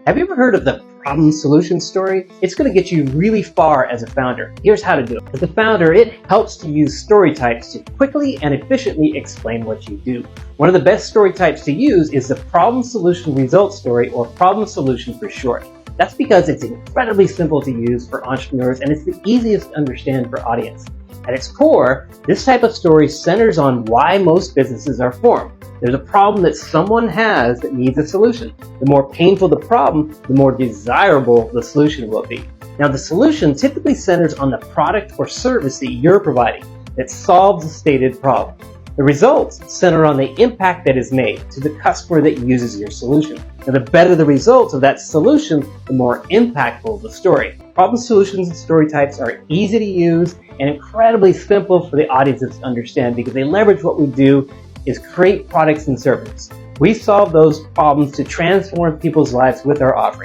Have you ever heard of the problem solution story? It's going to get you really far as a founder. Here's how to do it. As a founder, it helps to use story types to quickly and efficiently explain what you do. One of the best story types to use is the problem solution result story, or problem solution for short. That's because it's incredibly simple to use for entrepreneurs and it's the easiest to understand for audience. At its core, this type of story centers on why most businesses are formed. There's a problem that someone has that needs a solution. The more painful the problem, the more desirable the solution will be. Now, the solution typically centers on the product or service that you're providing that solves a stated problem. The results center on the impact that is made to the customer that uses your solution. Now, the better the results of that solution, the more impactful the story. Problem solutions and story types are easy to use and incredibly simple for the audiences to understand because they leverage what we do is create products and services. We solve those problems to transform people's lives with our offering.